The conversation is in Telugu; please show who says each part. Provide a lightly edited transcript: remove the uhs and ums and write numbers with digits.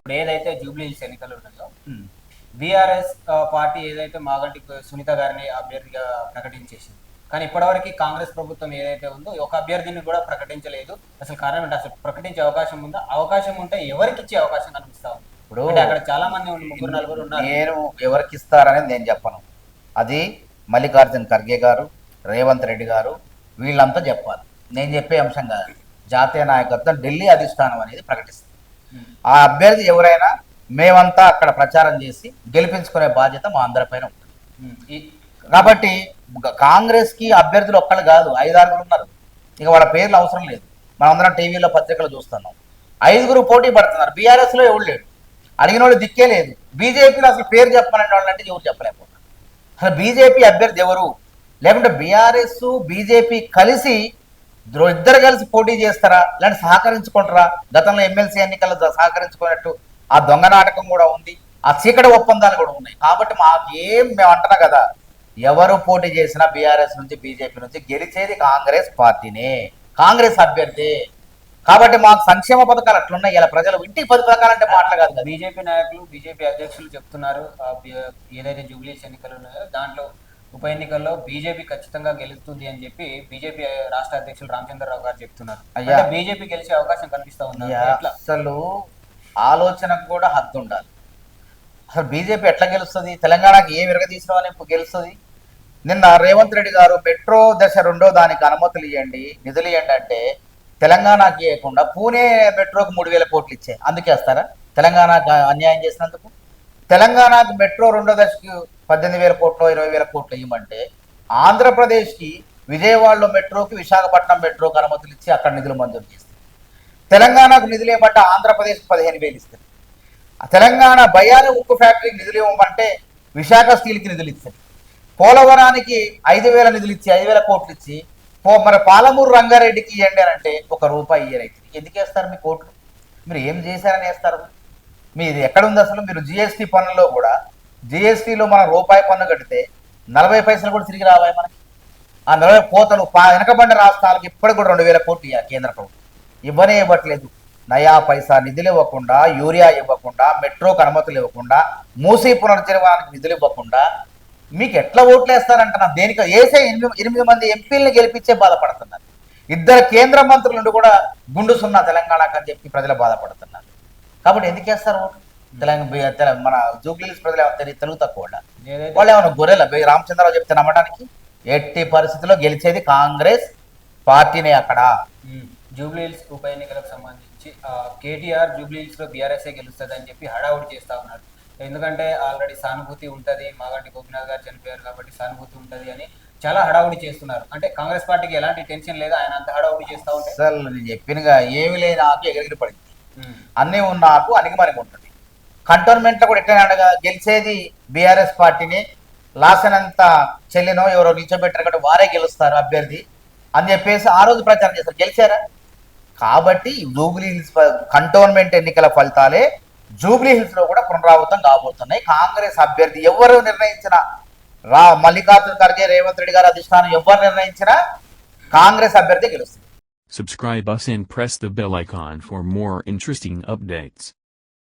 Speaker 1: ఇప్పుడు ఏదైతే జూబ్లీ హిల్స్ ఎన్నికలు ఉన్నాయో బీఆర్ఎస్ పార్టీ ఏదైతే మాగంటి సునీత గారిని అభ్యర్థిగా ప్రకటించేసింది, కానీ ఇప్పటివరకు కాంగ్రెస్ ప్రభుత్వం ఏదైతే ఉందో ఒక అభ్యర్థిని కూడా ప్రకటించలేదు. అసలు కారణం ఏంటి? అసలు ప్రకటించే అవకాశం ఉందా? అవకాశం ఉంటే ఎవరికి ఇచ్చే అవకాశం కనిపిస్తా ఉంది?
Speaker 2: ఇప్పుడు
Speaker 1: అంటే అక్కడ చాలా మంది ముగ్గురు నలుగురు ఉన్నారు.
Speaker 2: నేను ఎవరికి ఇస్తారనేది నేను చెప్పను. అది మల్లికార్జున్ ఖర్గే గారు, రేవంత్ రెడ్డి గారు వీళ్ళంతా చెప్పాలి. నేను చెప్పే అంశం కాదు. జాతీయ నాయకత్వం ఢిల్లీ అధిష్టానం అనేది ప్రకటిస్తుంది. ఆ అభ్యర్థి ఎవరైనా మేమంతా అక్కడ ప్రచారం చేసి గెలిపించుకునే బాధ్యత మా అందరిపైన ఉంటుంది. కాబట్టి కాంగ్రెస్ కి అభ్యర్థులు ఒక్కళ్ళు కాదు, 5-6 ఉన్నారు. ఇక వాళ్ళ పేర్లు అవసరం లేదు. మనమందరం టీవీలో పత్రికలు చూస్తున్నాం. 5 పోటీ పడుతున్నారు. బీఆర్ఎస్ లో ఎవరు లేడు, అడిగిన వాళ్ళు దిక్కే లేదు. బీజేపీలో అసలు పేరు చెప్పమనే వాళ్ళంటే ఎవరు చెప్పలేకపోతున్నారు. అసలు బీజేపీ అభ్యర్థి ఎవరు? లేకుంటే బీఆర్ఎస్ బీజేపీ కలిసి ఇద్దరు కలిసి పోటీ చేస్తారా, లేదంటే సహకరించుకుంటారా? గతంలో ఎమ్మెల్సీ ఎన్నికల్లో సహకరించుకున్నట్టు ఆ దొంగ నాటకం కూడా ఉంది, ఆ చీకటి ఒప్పందాలు కూడా ఉన్నాయి. కాబట్టి మేము అంటున్నా కదా, ఎవరు పోటీ చేసినా బీఆర్ఎస్ నుంచి బీజేపీ నుంచి గెలిచేది కాంగ్రెస్ పార్టీనే, కాంగ్రెస్ అభ్యర్థి. కాబట్టి మాకు సంక్షేమ పథకాలు అట్లున్నాయి. ఇలా ప్రజలు ఇంటికి 10 పథకాలంటే మాటలు కాదు.
Speaker 1: బీజేపీ నాయకులు బీజేపీ అధ్యక్షులు చెప్తున్నారు, ఏదైతే జూబ్లీస్ ఎన్నికలు ఉన్నాయో దాంట్లో ఉప ఎన్నికల్లో బీజేపీ ఖచ్చితంగా గెలుస్తుంది అని చెప్పి బీజేపీ రాష్ట్ర అధ్యక్షులు రామచంద్రరావు గారు చెప్తున్నారు. అయ్యా, బీజేపీ గెలిచే అవకాశం కనిపిస్తా ఉంది.
Speaker 2: అసలు ఆలోచనకు కూడా హద్దు ఉండాలి. అసలు బీజేపీ ఎట్లా గెలుస్తుంది? తెలంగాణకి ఏ విరగదీసిన వాళ్ళని గెలుస్తుంది? నిన్న రేవంత్ రెడ్డి గారు మెట్రో దశ 2వ దానికి అనుమతులు ఇవ్వండి, నిధులు ఇవ్వండి అంటే తెలంగాణకి ఇవ్వకుండా పూణే మెట్రోకి 3,000 కోట్లు ఇచ్చే అందుకేస్తారా? తెలంగాణకు అన్యాయం చేసినందుకు. తెలంగాణకు మెట్రో 2వ దశకి 18,000 కోట్లు 20,000 కోట్లు ఇవ్వమంటే ఆంధ్రప్రదేశ్కి విజయవాడలో మెట్రోకి విశాఖపట్నం మెట్రోకి అనుమతులు ఇచ్చి అక్కడ నిధులు మంజూరు చేస్తారు. తెలంగాణకు నిధులు ఇవ్వమంటే ఆంధ్రప్రదేశ్కి 15,000 ఇస్తారు. తెలంగాణ బయ్యారి ఉక్కు ఫ్యాక్టరీకి నిధులు ఇవ్వమంటే విశాఖ స్టీల్కి నిధులు ఇస్తారు. పోలవరానికి 5,000 నిధులు ఇచ్చి 5,000 కోట్లు ఇచ్చి మరి పాలమూరు రంగారెడ్డికి ఇవ్వండి అని అంటే ₹1 ఇయ్యరైతే ఎందుకు వేస్తారు? మీ కోట్లు మీరు ఏం చేశారని వేస్తారు? మీది ఎక్కడుంది అసలు? మీరు జిఎస్టీ పన్నులో కూడా, జిఎస్టీలో మనం రూపాయి పన్ను కడితే 40 పైసలు కూడా తిరిగి రావాలి మనకి. ఆ 40 కోతలు వెనకబడిన రాష్ట్రాలకు ఇప్పటికి కూడా 2,000 కోట్లు ఇవ్వాలి కేంద్ర ప్రభుత్వం. ఇవ్వనే ఇవ్వట్లేదు. నయా పైసా నిధులు ఇవ్వకుండా, యూరియా ఇవ్వకుండా, మెట్రోకి అనుమతులు ఇవ్వకుండా, మూసీ పునరుజ్జీవానికి నిధులు ఇవ్వకుండా మీకు ఎట్లా ఓట్లు వేస్తారంటున్నా? దేనికి వేసే 8 మంది ఎంపీలను గెలిపించే బాధపడుతున్నారు. 2 కేంద్ర మంత్రుల నుండి కూడా గుండు సున్నా తెలంగాణకు అని చెప్పి ప్రజలు బాధపడుతున్నారు. కాబట్టి ఎందుకు వేస్తారు ఓటు? మన జూబ్లీహిల్స్ ప్రజలు తెలుగు తక్కువ వాళ్ళు ఏమన్నా గొర్రెల రామచంద్రరావు చెప్తే నమ్మడానికి? ఎట్టి పరిస్థితుల్లో గెలిచేది కాంగ్రెస్ పార్టీనే అక్కడ.
Speaker 1: జూబ్లీహిల్స్ ఉప ఎన్నికలకు సంబంధించి కేటీఆర్ జూబ్లీహిల్స్ లో బీఆర్ఎస్ఏ గెలుస్తుంది అని చెప్పి హడావుడి చేస్తా ఉన్నారు. ఎందుకంటే ఆల్రెడీ సానుభూతి ఉంటుంది, మాగంటి గోపినాథ్ గారు చనిపోయారు కాబట్టి సానుభూతి ఉంటుంది అని చాలా హడావుడి చేస్తున్నారు. అంటే కాంగ్రెస్ పార్టీకి ఎలాంటి టెన్షన్ లేదు, ఆయన అంత హడావుడి చేస్తా ఉంటే.
Speaker 2: అసలు నేను చెప్పినగా ఏమి లేని ఆకు ఎగిరి పడింది, అన్నీ ఉన్న ఆకు అణిగిమణిగి ఉంటుంది. కంటోన్మెంట్ లో కూడా ఎట్లా గెలిచేది బీఆర్ఎస్ పార్టీని, లాసనంత చెల్లినో ఎవరో నిల్చోబెట్టారు కాబట్టి వారే గెలుస్తారు అభ్యర్థి అని చెప్పేసి ఆ రోజు ప్రచారం చేస్తారు. గెలిచారా? కాబట్టి జూబ్లీహిల్స్ కంటోన్మెంట్ ఎన్నికల ఫలితాలే జూబ్లీహిల్స్ లో కూడా పునరావృతం కాబోతున్నాయి. కాంగ్రెస్ అభ్యర్థి ఎవరు నిర్ణయించినా, మల్లికార్జున్ ఖర్గే, రేవంత్ రెడ్డి గారు అధిష్టానం ఎవరు నిర్ణయించినా కాంగ్రెస్ అభ్యర్థి గెలుస్తుంది.
Speaker 3: Subscribe us and press the bell icon for more interesting updates.